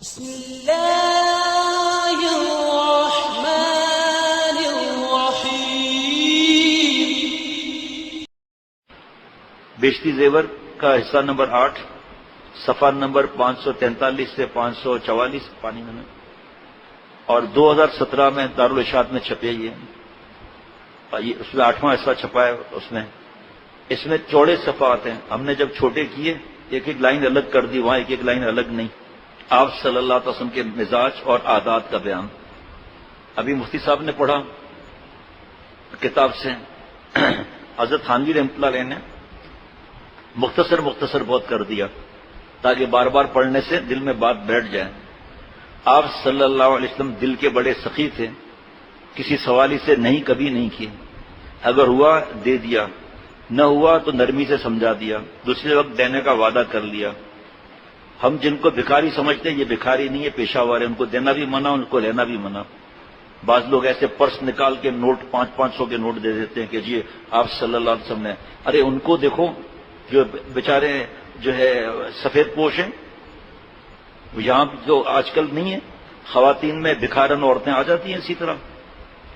بسم اللہ الرحمن الرحیم۔ بیشتی زیور کا حصہ نمبر 8، صفحہ نمبر 543 سے 544 پانی میں، اور 2017 میں دارالارشاد میں چھپے یہ اس میں 8واں حصہ چھپا ہے۔ اس میں چوڑے صفحات ہیں، ہم نے جب چھوٹے کیے ایک ایک لائن الگ کر دی، وہاں ایک ایک لائن الگ نہیں۔ آپ صلی اللہ علیہ وسلم کے مزاج اور عادات کا بیان۔ ابھی مفتی صاحب نے پڑھا کتاب سے، حضرت تھانوی رحمۃ اللہ علیہ نے مختصر بہت کر دیا تاکہ بار بار پڑھنے سے دل میں بات بیٹھ جائے۔ آپ صلی اللہ علیہ وسلم دل کے بڑے سخی تھے، کسی سوالی سے نہیں کبھی نہیں کیے، اگر ہوا دے دیا، نہ ہوا تو نرمی سے سمجھا دیا، دوسرے وقت دینے کا وعدہ کر لیا۔ ہم جن کو بھکاری سمجھتے ہیں یہ بھکاری نہیں ہے، پیشہ ور ہے، ان کو دینا بھی منع، ان کو لینا بھی منع۔ بعض لوگ ایسے پرس نکال کے نوٹ 500 کے نوٹ دے دیتے ہیں کہ جی آپ صلی اللہ علیہ وسلم نے، ارے ان کو دیکھو جو بیچارے جو ہے سفید پوش ہیں، یہاں جو آج کل نہیں ہے، خواتین میں بھکارن عورتیں آ جاتی ہیں، اسی طرح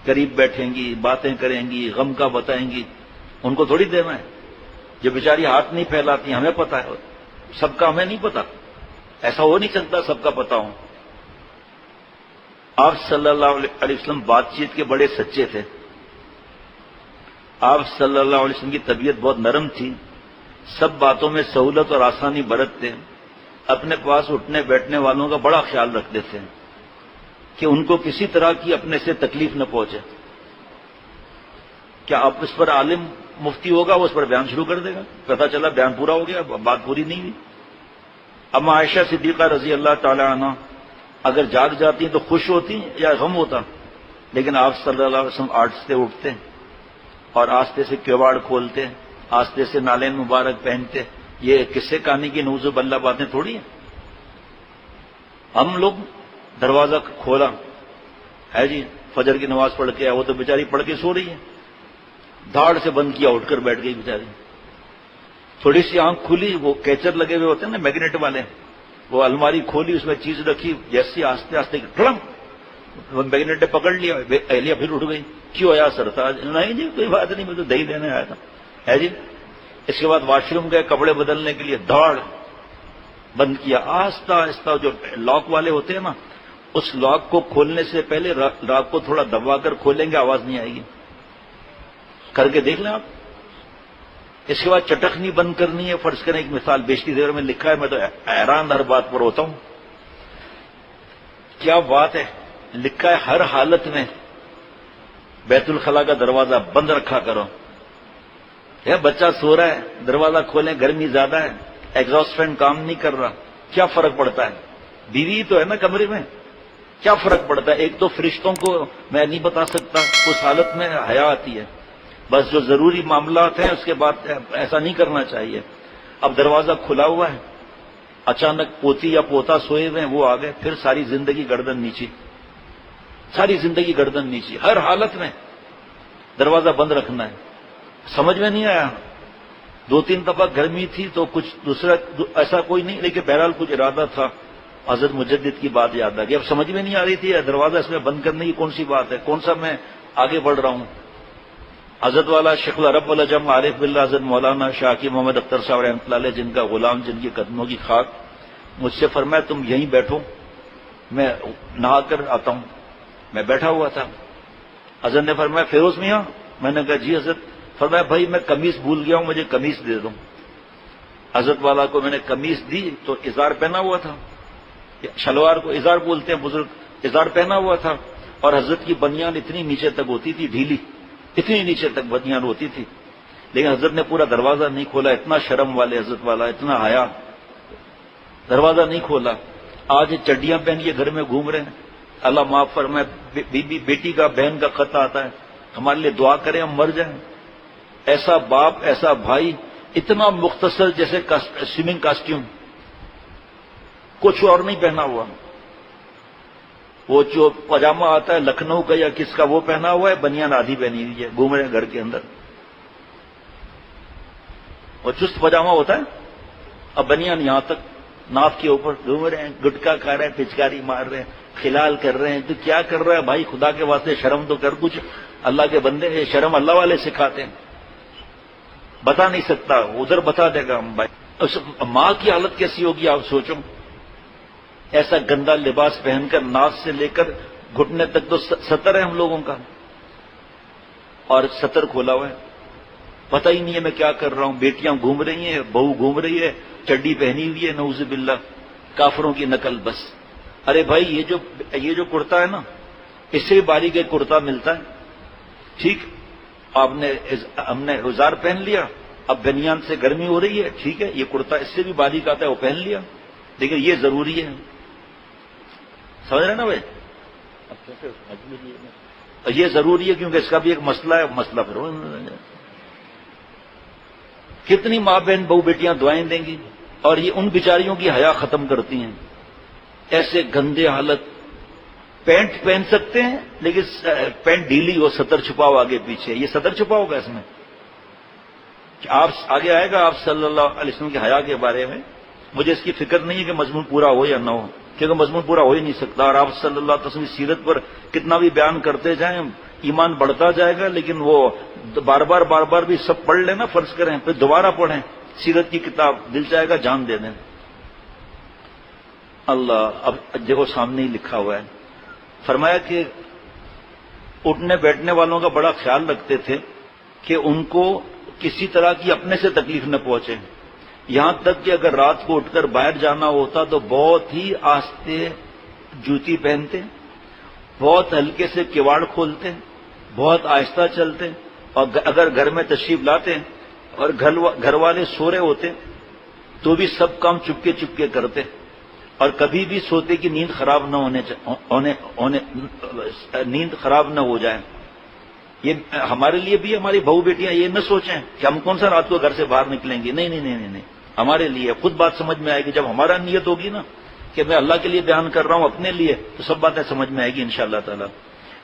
قریب بیٹھیں گی، باتیں کریں گی، غم کا بتائیں گی، ان کو تھوڑی دینا ہے۔ جو بیچاری ہاتھ نہیں پھیلاتی، ہمیں پتہ ہے، سب کا ہمیں نہیں پتا، ایسا ہو نہیں سکتا سب کا پتہ ہو۔ آپ صلی اللہ علیہ وسلم بات چیت کے بڑے سچے تھے۔ آپ صلی اللہ علیہ وسلم کی طبیعت بہت نرم تھی، سب باتوں میں سہولت اور آسانی برتتے، اپنے پاس اٹھنے بیٹھنے والوں کا بڑا خیال رکھتے تھے کہ ان کو کسی طرح کی اپنے سے تکلیف نہ پہنچے۔ کیا آپ اس پر عالم مفتی ہوگا، وہ اس پر بیان شروع کر دے گا، پتہ چلا بیان پورا ہو گیا، بات پوری نہیں ہوئی۔ اما عائشہ صدیقہ رضی اللہ تعالی عنہ اگر جاگ جاتی تو خوش ہوتی یا غم ہوتا، لیکن آپ صلی اللہ علیہ وسلم آہستہ اٹھتے اور آہستہ سے کیواڑ کھولتے، آہستہ سے نالین مبارک پہنتے۔ یہ قصے کہانی کی نعوذ باللہ باتیں تھوڑی ہیں۔ ہم لوگ دروازہ کھولا ہے جی، فجر کی نماز پڑھ کے، وہ تو بیچاری پڑھ کے سو رہی ہے، دھاڑ سے بند کیا، اٹھ کر بیٹھ گئی بیچاری۔ تھوڑی سی آنکھ کھلی، وہ کیچر لگے ہوئے ہوتے ہیں نا میگنیٹ والے، وہ الماری کھولی، اس میں چیز رکھی، جیسی آہستہ آہستہ ٹھڑم وہ میگنیٹ نے پکڑ لیا، اہلیہ پھر اٹھ گئی، کیوں آیا سرتاج؟ نہیں جی کوئی بات نہیں، میں تو دہی لینے آیا تھا، ہے جی۔ اس کے بعد واش روم گئے کپڑے بدلنے کے لیے، دھاڑ بند کیا، آہستہ آہستہ۔ جو لاک والے ہوتے ہیں نا، اس لاک کو کھولنے سے پہلے لاک کو تھوڑا دبا کر کھولیں گے، آواز نہیں آئے گی، کر کے دیکھ لیں آپ۔ اس کے بعد چٹخنی بند کرنی ہے، فرض کریں ایک مثال بیشتی زیور میں لکھا ہے، میں تو حیران ہر بات پر ہوتا ہوں، کیا بات ہے، لکھا ہے ہر حالت میں بیت الخلاء کا دروازہ بند رکھا کرو۔ بچہ سو رہا ہے، دروازہ کھولیں، گرمی زیادہ ہے، ایگزاسٹ فین کام نہیں کر رہا، کیا فرق پڑتا ہے؟ بیوی تو ہے نا کمرے میں، کیا فرق پڑتا ہے؟ ایک تو فرشتوں کو میں نہیں بتا سکتا، اس حالت میں حیا آتی ہے، بس جو ضروری معاملات ہیں اس کے بعد ایسا نہیں کرنا چاہیے۔ اب دروازہ کھلا ہوا ہے، اچانک پوتی یا پوتا سوئے ہوئے ہیں، وہ آ گئے، پھر ساری زندگی گردن نیچی، ساری زندگی گردن نیچی، ہر حالت میں دروازہ بند رکھنا ہے۔ سمجھ میں نہیں آیا، 2-3 دفعہ گرمی تھی تو کچھ دوسرا ایسا کوئی نہیں، لیکن بہرحال کچھ ارادہ تھا، حضرت مجدد کی بات یاد آ گئی۔ اب سمجھ میں نہیں آ رہی تھی دروازہ اس میں بند کرنے کی کون سی بات ہے، کون سا میں آگے بڑھ رہا ہوں۔ حضرت والا شیخ العرب والعجم عارف باللہ حضرت مولانا شاکی محمد اختر صاحب رحمۃ اللہ علیہ، جن کا غلام، جن کی قدموں کی خاک، مجھ سے فرمایا تم یہیں بیٹھو، میں نہا کر آتا ہوں۔ میں بیٹھا ہوا تھا، حضرت نے فرمایا فیروز میاں، میں نے کہا جی حضرت۔ فرمایا بھائی میں قمیص بھول گیا ہوں، مجھے قمیص دے دو۔ حضرت والا کو میں نے قمیص دی تو اظہار پہنا ہوا تھا، شلوار کو اظہار بولتے ہیں بزرگ، اظہار پہنا ہوا تھا، اور حضرت کی بنیان اتنی نیچے تک ہوتی تھی، ڈھیلی، اتنی نیچے تک بنیان ہوتی تھی، لیکن حضرت نے پورا دروازہ نہیں کھولا، اتنا شرم والے حضرت والا، اتنا حیا، دروازہ نہیں کھولا۔ آج چڈیاں پہن کے گھر میں گھوم رہے ہیں، اللہ معاف فرمائے، بیٹی کا بہن کا خط آتا ہے ہمارے لیے دعا کریں ہم مر جائیں۔ ایسا باپ، ایسا بھائی، اتنا مختصر جیسے سوئمنگ کاسٹیوم، کچھ اور نہیں پہنا ہوا، وہ جو پاجامہ آتا ہے لکھنؤ کا یا کس کا وہ پہنا ہوا ہے، بنیان آدھی پہنی ہوئی ہے، گھوم رہے ہیں گھر کے اندر، وہ چست پاجامہ ہوتا ہے، اب بنیان یہاں تک، ناف کے اوپر گھوم رہے ہیں، گٹکا کھا رہے ہیں، پچکاری مار رہے ہیں، خلال کر رہے ہیں، تو کیا کر رہا ہے بھائی؟ خدا کے واسطے شرم تو کر کچھ، اللہ کے بندے ہیں، شرم اللہ والے سکھاتے ہیں، بتا نہیں سکتا، ادھر بتا دے گا ہم بھائی۔ اس ماں کی حالت کیسی ہوگی آپ سوچو، ایسا گندا لباس پہن کر ناف سے لے کر گھٹنے تک تو ستر ہے ہم لوگوں کا، اور ستر کھولا ہوا ہے، پتہ ہی نہیں ہے میں کیا کر رہا ہوں۔ بیٹیاں گھوم رہی ہیں، بہو گھوم رہی ہے، چڈی پہنی ہوئی ہے، نعوذ باللہ، کافروں کی نقل بس۔ ارے بھائی یہ جو کرتا ہے نا، اس سے باریک ایک کرتا ملتا ہے، ٹھیک، ہم نے ازار پہن لیا، اب بنیان سے گرمی ہو رہی ہے، ٹھیک ہے، یہ کرتا اس سے بھی باریک آتا ہے، وہ پہن لیا، لیکن یہ ضروری ہے، سمجھ رہے نا بھائی؟ یہ ضروری ہے کیونکہ اس کا بھی ایک مسئلہ ہے، مسئلہ پھر کتنی ماں بہن بہو بیٹیاں دعائیں دیں گی، اور یہ ان بیچاریوں کی حیا ختم کرتی ہیں۔ ایسے گندے حالت، پینٹ پہن سکتے ہیں لیکن پینٹ ڈھیلی ہو، سطر چھپاؤ آگے پیچھے، یہ سطر چھپاؤ ہوگا اس میں، آپ آگے آئے گا آپ صلی اللہ علیہ وسلم کے حیا کے بارے میں۔ مجھے اس کی فکر نہیں ہے کہ مضمون پورا ہو یا نہ ہو، کیونکہ مضمون پورا ہو ہی نہیں سکتا، اور آپ صلی اللہ علیہ وسلم کی سیرت پر کتنا بھی بیان کرتے جائیں ایمان بڑھتا جائے گا، لیکن وہ بار بار بھی سب پڑھ لینا، فرض کریں پھر دوبارہ پڑھیں سیرت کی کتاب، دل چاہے گا جان دے دیں۔ اللہ، اب دیکھو سامنے ہی لکھا ہوا ہے، فرمایا کہ اٹھنے بیٹھنے والوں کا بڑا خیال رکھتے تھے کہ ان کو کسی طرح کی اپنے سے تکلیف نہ پہنچے، یہاں تک کہ اگر رات کو اٹھ کر باہر جانا ہوتا تو بہت ہی آہستہ جوتی پہنتے، بہت ہلکے سے کواڑ کھولتے، بہت آہستہ چلتے، اور اگر گھر میں تشریف لاتے اور گھر والے سو رہے ہوتے تو بھی سب کام چپکے چپکے کرتے، اور کبھی بھی سوتے کی نیند خراب نہ نیند خراب نہ ہو جائے۔ یہ ہمارے لیے بھی، ہماری بہو بیٹیاں یہ نہ سوچیں کہ ہم کون سا رات کو گھر سے باہر نکلیں گے، نہیں، ہمارے لیے خود بات سمجھ میں آئے گی، جب ہمارا نیت ہوگی نا کہ میں اللہ کے لیے بیان کر رہا ہوں اپنے لیے، تو سب باتیں سمجھ میں آئے گی انشاءاللہ تعالی۔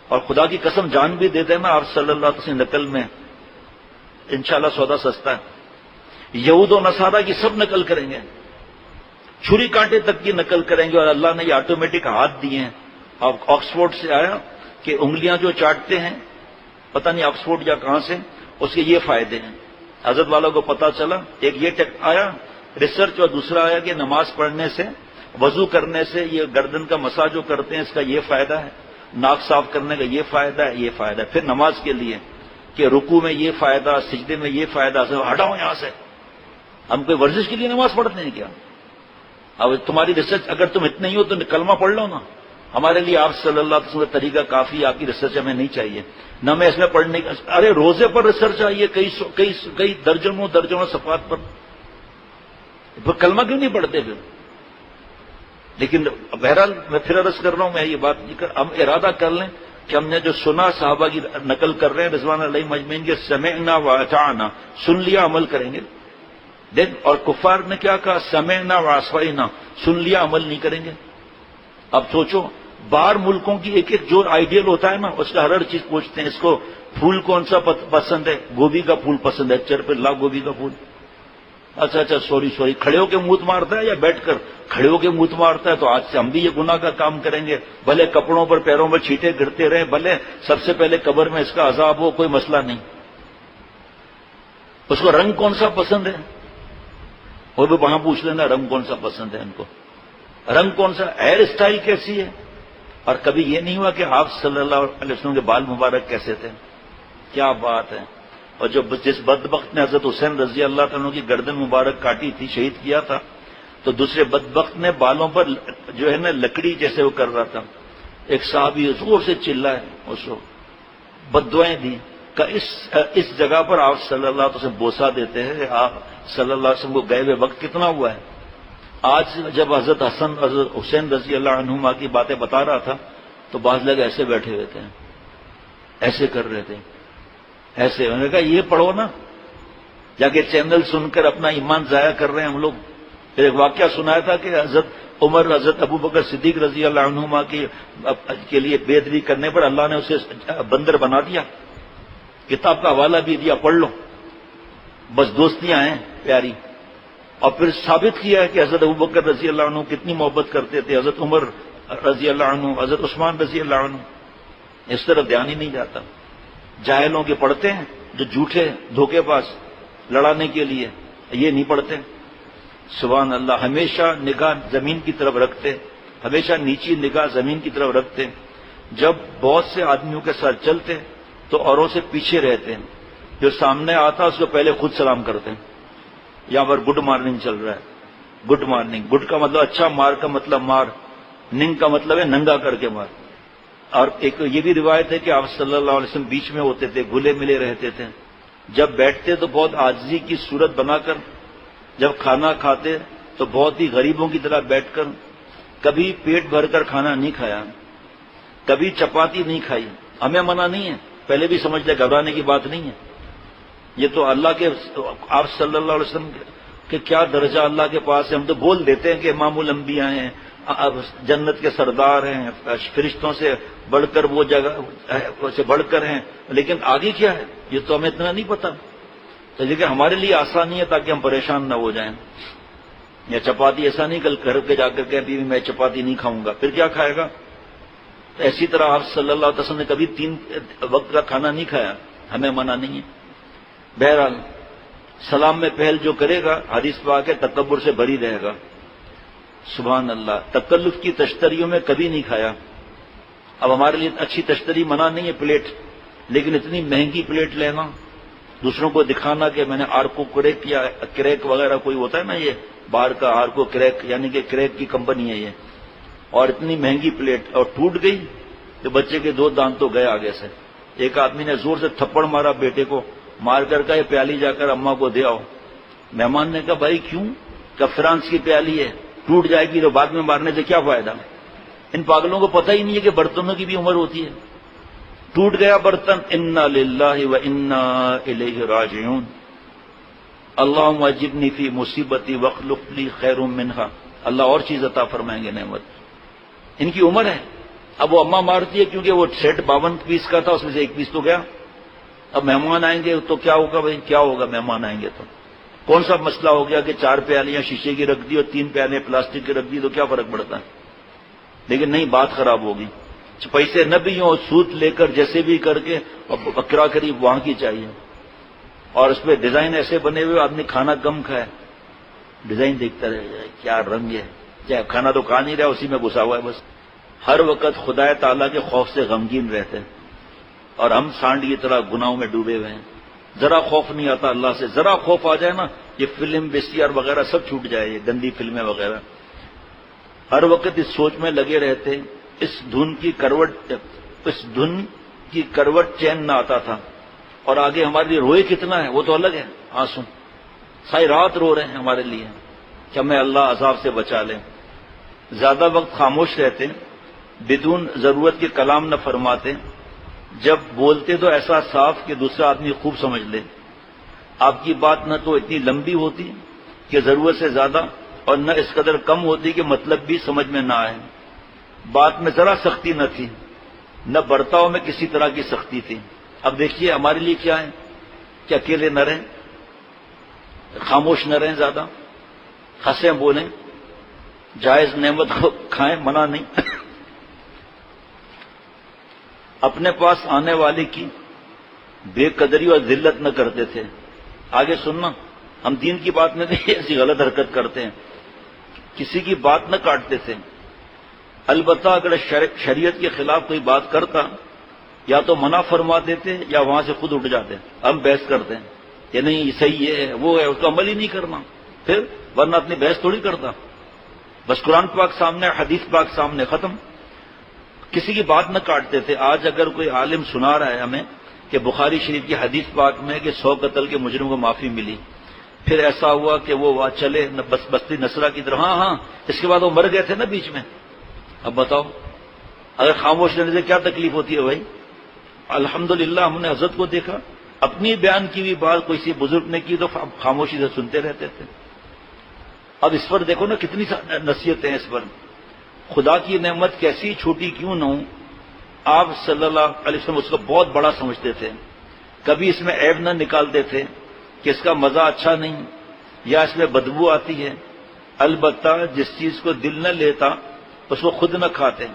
اور خدا کی قسم جان بھی دے دینا آپ صلی اللہ علیہ وسلم نقل میں انشاءاللہ سودا سستا ہے، یہود و نصارہ کی سب نقل کریں گے، چھری کانٹے تک کی نقل کریں گے، اور اللہ نے یہ آٹومیٹک ہاتھ دیے ہیں۔ اب آکسفورڈ سے آیا کہ انگلیاں جو چاٹتے ہیں، پتہ نہیں آکسفورڈ یا کہاں سے، اس کے یہ فائدے ہیں، حضرت والوں کو پتا چلا، ایک یہ آیا ریسرچ، اور دوسرا آیا کہ نماز پڑھنے سے، وضو کرنے سے، یہ گردن کا مساج جو کرتے ہیں اس کا یہ فائدہ ہے، ناک صاف کرنے کا یہ فائدہ ہے، یہ فائدہ ہے۔ پھر نماز کے لیے کہ رکوع میں یہ فائدہ، سجدے میں یہ فائدہ، ہٹاؤ یہاں سے، ہم کوئی ورزش کے لیے نماز پڑھتے ہیں کیا؟ اب تمہاری ریسرچ اگر تم اتنے ہی ہو تو کلمہ پڑھ لو نا، ہمارے لیے آپ صلی اللہ علیہ وسلم کا طریقہ کافی، آپ کی ریسرچ ہمیں نہیں چاہیے، نہ میں اس میں پڑھنے کا، ارے روزے پر ریسرچ آئیے کئی درجنوں صفحات پر، کلمہ کیوں نہیں پڑھتے پھر؟ لیکن بہرحال میں پھر عرض کر رہا ہوں، میں یہ بات ہم ارادہ کر لیں کہ ہم نے جو سنا، صحابہ کی نقل کر رہے ہیں رضوان اللہ مجمعین کے، سمعنا واطعنا، سن لیا عمل کریں گے، اور کفار نے کیا کہا؟ سمعنا وعصینا، سن لیا عمل نہیں کریں گے۔ اب سوچو، باہر ملکوں کی ایک جو آئیڈیل ہوتا ہے نا، اس کا ہر چیز پوچھتے ہیں، اس کو پھول کون سا پسند ہے؟ گوبھی کا پھول پسند ہے، چر پہ لا گوبھی کا پھول، اچھا سوری، کھڑے ہو کے منہ مارتا ہے یا بیٹھ کر؟ کھڑے ہو کے منہ مارتا ہے، تو آج سے ہم بھی یہ گناہ کا کام کریں گے، بھلے کپڑوں پر پیروں پر چھینٹے گرتے رہیں، بھلے سب سے پہلے قبر میں اس کا عذاب ہو، کوئی مسئلہ نہیں۔ اس کو رنگ کون سا پسند ہے، وہ بھی وہاں پوچھ لینا، رنگ کون سا پسند ہے ان کو، رنگ کون سا، ہیئر اسٹائل کیسی ہے، اور کبھی یہ نہیں ہوا کہ آپ صلی اللہ علیہ وسلم کے بال مبارک کیسے تھے؟ کیا بات ہے! اور جس بدبخت نے حضرت حسین رضی اللہ عنہ کی گردن مبارک کاٹی تھی، شہید کیا تھا، تو دوسرے بدبخت نے بالوں پر جو ہے نا لکڑی جیسے وہ کر رہا تھا، ایک صحابی زور سے چلائے، اس کو بددعائیں دی کہ اس جگہ پر آپ صلی اللہ علیہ وسلم بوسہ دیتے ہیں، آپ صلی اللہ علیہ وسلم کو گئے ہوئے وقت کتنا ہوا ہے۔ آج جب حضرت حسین رضی اللہ عنہما کی باتیں بتا رہا تھا تو بعض لوگ ایسے بیٹھے ہوئے تھے، ایسے کر رہے تھے، ایسے، میں نے کہا یہ پڑھو نا، جا کے چینل سن کر اپنا ایمان ضائع کر رہے ہیں ہم لوگ۔ پھر ایک واقعہ سنایا تھا کہ حضرت عمر، حضرت ابو بکر صدیق رضی اللہ عنہما کے لیے بے ادبی کرنے پر اللہ نے اسے بندر بنا دیا، کتاب کا حوالہ بھی دیا، پڑھ لو، بس دوستیاں ہیں پیاری۔ اور پھر ثابت کیا ہے کہ حضرت ابوبکر رضی اللہ عنہ کتنی محبت کرتے تھے، حضرت عمر رضی اللہ عنہ، حضرت عثمان رضی اللہ عنہ. اس طرف دھیان ہی نہیں جاتا. جاہلوں کے پڑھتے ہیں جو جھوٹے دھوکے باز لڑانے کے لیے، یہ نہیں پڑھتے. سبحان اللہ. ہمیشہ نگاہ زمین کی طرف رکھتے، ہمیشہ نیچی نگاہ زمین کی طرف رکھتے. جب بہت سے آدمیوں کے ساتھ چلتے تو اوروں سے پیچھے رہتے ہیں، جو سامنے آتا اس کو پہلے خود سلام کرتے ہیں. یہاں پر گڈ مارننگ چل رہا ہے، گڈ مارننگ. گڈ کا مطلب اچھا، مار کا مطلب مار، ننگ کا مطلب ہے ننگا کر کے مار. اور ایک یہ بھی روایت ہے کہ آپ صلی اللہ علیہ وسلم بیچ میں ہوتے تھے، گلے ملے رہتے تھے. جب بیٹھتے تو بہت عاجزی کی صورت بنا کر، جب کھانا کھاتے تو بہت ہی غریبوں کی طرح بیٹھ کر. کبھی پیٹ بھر کر کھانا نہیں کھایا، کبھی چپاتی نہیں کھائی. ہمیں منع نہیں ہے، پہلے بھی سمجھ لے، گھبرانے کی بات نہیں ہے. یہ تو اللہ کے، آپ صلی اللہ علیہ وسلم کے کیا درجہ اللہ کے پاس ہے. ہم تو بول دیتے ہیں کہ امام الانبیاء ہیں، جنت کے سردار ہیں، فرشتوں سے بڑھ کر وہ جگہ سے بڑھ کر ہیں، لیکن آگے کیا ہے یہ تو ہمیں اتنا نہیں پتا. تو لیکن ہمارے لیے آسانی ہے تاکہ ہم پریشان نہ ہو جائیں. یا چپاتی ایسا نہیں کل گھر کے جا کر کہ ابھی میں چپاتی نہیں کھاؤں گا، پھر کیا کھائے گا. تو اسی طرح آپ صلی اللہ علیہ وسلم نے کبھی 3 وقت کا کھانا نہیں کھایا، ہمیں منع نہیں ہے. بہرحال سلام میں پہل جو کرے گا، حدیث پاک ہے، تکبر سے بری رہے گا. سبحان اللہ. تکلف کی تشتریوں میں کبھی نہیں کھایا. اب ہمارے لیے اچھی تشتری منع نہیں ہے پلیٹ، لیکن اتنی مہنگی پلیٹ لینا، دوسروں کو دکھانا کہ میں نے آرکو کریک یا کریک وغیرہ کوئی ہوتا ہے نا، یہ باہر کا آرکو کریک یعنی کہ کریک کی کمپنی ہے یہ، اور اتنی مہنگی پلیٹ اور ٹوٹ گئی تو بچے کے 2 دانت تو گئے آگے سے. ایک آدمی نے زور سے تھپڑ مارا بیٹے کو، مار کر کہا یہ پیالی جا کر اماں کو دے آؤ. مہمان نے کہا بھائی کیوں؟ کہ فرانس کی پیالی ہے، ٹوٹ جائے گی تو بعد میں مارنے سے کیا فائدہ. ان پاگلوں کو پتہ ہی نہیں ہے کہ برتنوں کی بھی عمر ہوتی ہے. ٹوٹ گیا برتن، انا للہ و انا الیہ راجعون. اللہم اجرنی فی مصیبتی واخلف لی خیر منہا. اللہ اور چیز عطا فرمائیں گے، نعمت. ان کی عمر ہے. اب وہ اماں مارتی ہے کیونکہ وہ سیٹ 52 پیس کا تھا، اس میں سے 1 پیس تو گیا. اب مہمان آئیں گے تو کیا ہوگا بھائی، کیا ہوگا مہمان آئیں گے تو کون سا مسئلہ ہو گیا کہ 4 پیالیاں شیشے کی رکھ دی اور 3 پیالے پلاسٹک کی رکھ دی، تو کیا فرق پڑتا ہے. لیکن نہیں، بات خراب ہوگی. پیسے نہ بھی ہوں، سود لے کر جیسے بھی کر کے، اور بکرا قریب وہاں کی چاہیے. اور اس پہ ڈیزائن ایسے بنے ہوئے، آدمی کھانا کم کھائے، ڈیزائن دیکھتا رہ جائے کیا رنگ ہے. کیا کھانا تو کھا نہیں رہا، اسی میں گھسا ہوا ہے بس. ہر وقت خدا تعالیٰ کے خوف سے غمگین رہتے ہیں، اور ہم سانڈ کی طرح گناہوں میں ڈوبے ہوئے ہیں. ذرا خوف نہیں آتا اللہ سے. ذرا خوف آ جائے نا، یہ فلم ویسیآر وغیرہ سب چھوٹ جائے، یہ گندی فلمیں وغیرہ. ہر وقت اس سوچ میں لگے رہتے، اس دھن کی کروٹ چین نہ آتا تھا. اور آگے ہمارے لیے روئے کتنا ہے وہ تو الگ ہے. آنسو ساری رات رو رہے ہیں ہمارے لیے کہ ہمیں اللہ عذاب سے بچا لے. زیادہ وقت خاموش رہتے، بدون ضرورت کے کلام نہ فرماتے. جب بولتے تو ایسا صاف کہ دوسرا آدمی خوب سمجھ لے. آپ کی بات نہ تو اتنی لمبی ہوتی کہ ضرورت سے زیادہ، اور نہ اس قدر کم ہوتی کہ مطلب بھی سمجھ میں نہ آئے. بات میں ذرا سختی نہ تھی، نہ برتاؤ میں کسی طرح کی سختی تھی. اب دیکھیے ہمارے لیے کیا ہے کہ اکیلے نہ رہیں، خاموش نہ رہیں، زیادہ ہنسیں بولیں، جائز نعمت کو کھائیں، منع نہیں. اپنے پاس آنے والے کی بے قدری اور ذلت نہ کرتے تھے. آگے سننا، ہم دین کی بات میں بھی ایسی غلط حرکت کرتے ہیں. کسی کی بات نہ کاٹتے تھے. البتہ اگر شریعت کے خلاف کوئی بات کرتا، یا تو منع فرما دیتے یا وہاں سے خود اٹھ جاتے. ہم بحث کرتے ہیں کہ نہیں یہ صحیح ہے، وہ ہے، اس کو عمل ہی نہیں کرنا. پھر ورنہ اپنی بحث تھوڑی کرتا. بس قرآن پاک سامنے، حدیث پاک سامنے، ختم. کسی کی بات نہ کاٹتے تھے. آج اگر کوئی عالم سنا رہا ہے ہمیں کہ بخاری شریف کی حدیث پاک میں کہ 100 قتل کے مجرم کو معافی ملی، پھر ایسا ہوا کہ وہ چلے بستی نصرہ کی طرف، ہاں اس کے بعد وہ مر گئے تھے نا بیچ میں. اب بتاؤ اگر خاموش رہنے سے کیا تکلیف ہوتی ہے بھائی. الحمدللہ ہم نے حضرت کو دیکھا، اپنی بیان کی ہوئی بات کوئی سی بزرگ نے کی تو خاموشی سے سنتے رہتے تھے. اب اس پر دیکھو نا کتنی نصیحتیں ہیں اس پر. خدا کی نعمت کیسی چھوٹی کیوں نہ ہوں، آپ صلی اللہ علیہ وسلم اس کو بہت بڑا سمجھتے تھے. کبھی اس میں عیب نہ نکالتے تھے کہ اس کا مزہ اچھا نہیں، یا اس میں بدبو آتی ہے؟ البتہ جس چیز کو دل نہ لیتا اس کو خود نہ کھاتے،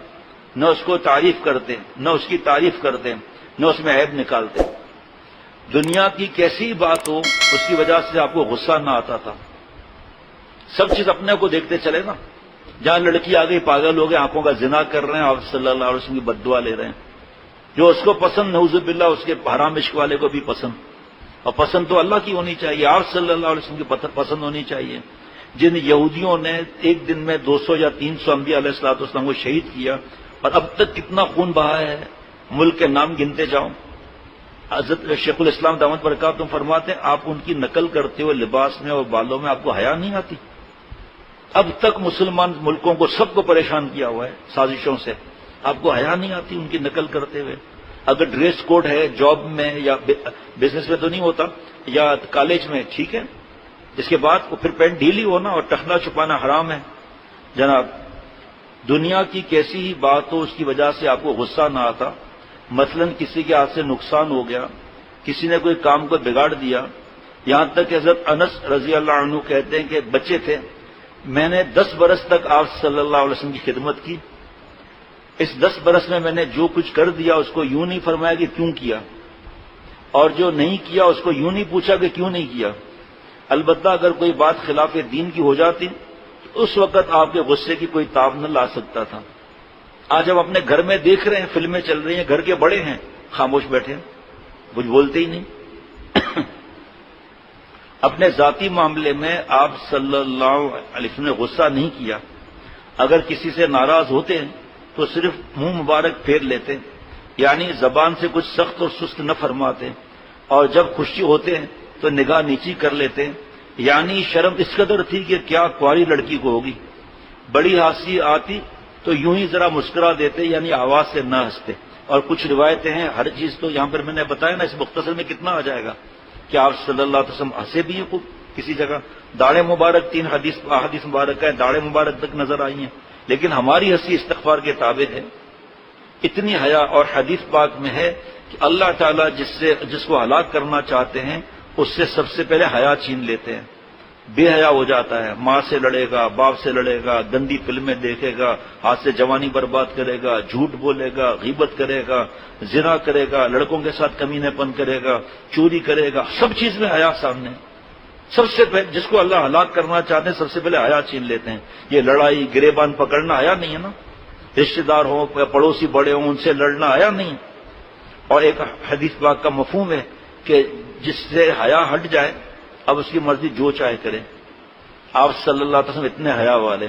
نہ اس کو تعریف کرتے، نہ اس کی تعریف کرتے، نہ اس میں عیب نکالتے۔ دنیا کی کیسی بات ہو اس کی وجہ سے آپ کو غصہ نہ آتا تھا، سب چیز اپنے کو دیکھتے چلے نا۔ جہاں لڑکی آ گئی پاگل ہو گئے، آنکھوں کا زنا کر رہے ہیں، آپ صلی اللہ علیہ وسلم کی بد دعا لے رہے ہیں۔ جو اس کو پسند، نعوذ باللہ اس کے حرام عشق والے کو بھی پسند، اور پسند تو اللہ کی ہونی چاہیے، آپ صلی اللہ علیہ وسلم کی پسند ہونی چاہیے۔ جن یہودیوں نے ایک دن میں 200 یا 300 انبیاء علیہ الصلوۃ والسلام کو شہید کیا، اور اب تک کتنا خون بہا ہے، ملک کے نام گنتے جاؤ۔ حضرت شیخ الاسلام دامت برکاتہم فرماتے ہیں آپ ان کی نقل کرتے ہوئے لباس میں اور بالوں میں آپ کو حیا نہیں آتی؟ اب تک مسلمان ملکوں کو سب کو پریشان کیا ہوا ہے سازشوں سے، آپ کو حیا نہیں آتی ان کی نقل کرتے ہوئے؟ اگر ڈریس کوڈ ہے جاب میں یا بزنس میں تو نہیں ہوتا، یا کالج میں ٹھیک ہے، اس کے بعد پھر پینٹ ڈھیلی ہونا اور ٹخنا چھپانا حرام ہے۔ جناب دنیا کی کیسی ہی بات ہو اس کی وجہ سے آپ کو غصہ نہ آتا؟ مثلا کسی کے ہاتھ سے نقصان ہو گیا، کسی نے کوئی کام کو بگاڑ دیا، یہاں تک کہ حضرت انس رضی اللہ عنہ کہتے ہیں کہ بچے تھے، میں نے 10 برس تک آپ صلی اللہ علیہ وسلم کی خدمت کی، اس 10 برس میں میں نے جو کچھ کر دیا اس کو یوں نہیں فرمایا کہ کیوں کیا، اور جو نہیں کیا اس کو یوں نہیں پوچھا کہ کیوں نہیں کیا۔ البتہ اگر کوئی بات خلاف دین کی ہو جاتی تو اس وقت آپ کے غصے کی کوئی تاب نہ لا سکتا تھا۔ آج ہم اپنے گھر میں دیکھ رہے ہیں، فلمیں چل رہی ہیں، گھر کے بڑے ہیں خاموش بیٹھے ہیں، کچھ بولتے ہی نہیں۔ اپنے ذاتی معاملے میں آپ صلی اللہ علیہ وسلم نے غصہ نہیں کیا، اگر کسی سے ناراض ہوتے ہیں تو صرف منہ مبارک پھیر لیتے، یعنی زبان سے کچھ سخت اور سست نہ فرماتے، اور جب خوشی ہوتے ہیں تو نگاہ نیچی کر لیتے، یعنی شرم اس قدر تھی کہ کیا کنواری لڑکی کو ہوگی، بڑی ہنسی آتی تو یوں ہی ذرا مسکرا دیتے، یعنی آواز سے نہ ہنستے۔ اور کچھ روایتیں ہیں، ہر چیز تو یہاں پر میں نے بتایا نا، اس مختصر میں کتنا آ جائے گا کہ آپ صلی اللہ علیہ وسلم ہنسے بھی ہیں خوب کسی جگہ، داڑھی مبارک 3 حدیث مبارک ہے، داڑھی مبارک تک نظر آئی ہیں، لیکن ہماری ہنسی استغفار کے تابع ہے۔ اتنی حیا اور حدیث پاک میں ہے کہ اللہ تعالیٰ جس کو ہلاک کرنا چاہتے ہیں اس سے سب سے پہلے حیا چھین لیتے ہیں، بے حیا ہو جاتا ہے، ماں سے لڑے گا، باپ سے لڑے گا، گندی فلمیں دیکھے گا، ہاتھ سے جوانی برباد کرے گا، جھوٹ بولے گا، غیبت کرے گا، زنا کرے گا، لڑکوں کے ساتھ کمینے پن کرے گا، چوری کرے گا، سب چیز میں حیا سامنے۔ سب سے پہلے جس کو اللہ ہلاک کرنا چاہتے ہیں سب سے پہلے حیا چھین لیتے ہیں۔ یہ لڑائی گریبان پکڑنا حیا نہیں ہے نا، رشتے دار ہوں یا پڑوسی بڑے ہوں ان سے لڑنا حیا نہیں۔ اور ایک حدیث پاک کا مفہوم ہے کہ جس سے حیا ہٹ جائے اب اس کی مرضی جو چاہے کرے۔ آپ صلی اللہ علیہ وسلم اتنے حیا والے